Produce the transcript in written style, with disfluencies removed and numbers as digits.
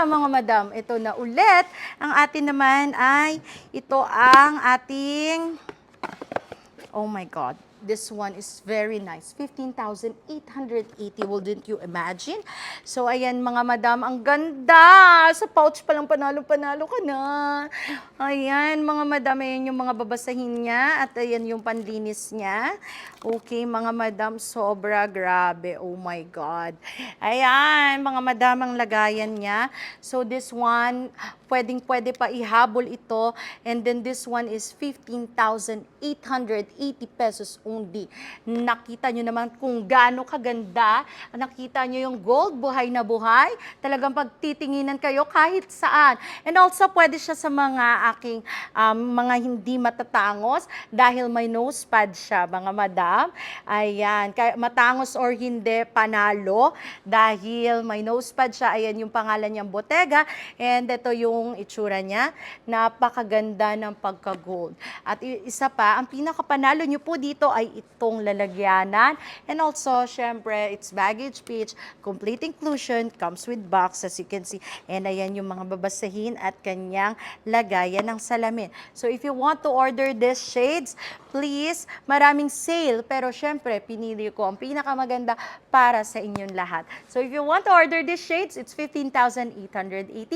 na mga madam, ito na ulit. Ang atin naman ay, ito ang ating, oh my God, this one is very nice. 15,880, wouldn't you imagine? So, ayan mga madam, ang ganda! Sa pouch pa lang panalo-panalo ka na. Ayan mga madam, ayan yung mga babasahin niya at ayan yung panlinis niya. Okay mga madam, sobra grabe. Oh my God. Ayan, mga madam, ang lagayan niya. So, this one, pwedeng-pwede pa ihabol ito. And then this one is 15,880 pesos only. Nakita nyo naman kung gaano kaganda. Nakita nyo yung gold, buhay na buhay. Talagang pagtitinginan kayo kahit saan. And also, pwede siya sa mga aking mga hindi matatangos dahil may nose pad siya, mga madam. Ayan, matangos or hindi, panalo. Dahil may nose pad siya, ayan yung pangalan niyang Bottega. And ito yung itsura niya. Napakaganda ng pagka-gold. At isa pa, ang pinakapanalo nyo po dito ay itong lalagyanan. And also, syempre, it's baggage pitch, complete inclusion, comes with box as you can see. And ayan yung mga babasahin at kanyang lagayan ng salamin. So if you want to order these shades, please, maraming sale. Pero syempre, pinili ko ang pinakamaganda para sa inyong lahat. So if you want to order these shades, it's 15,880.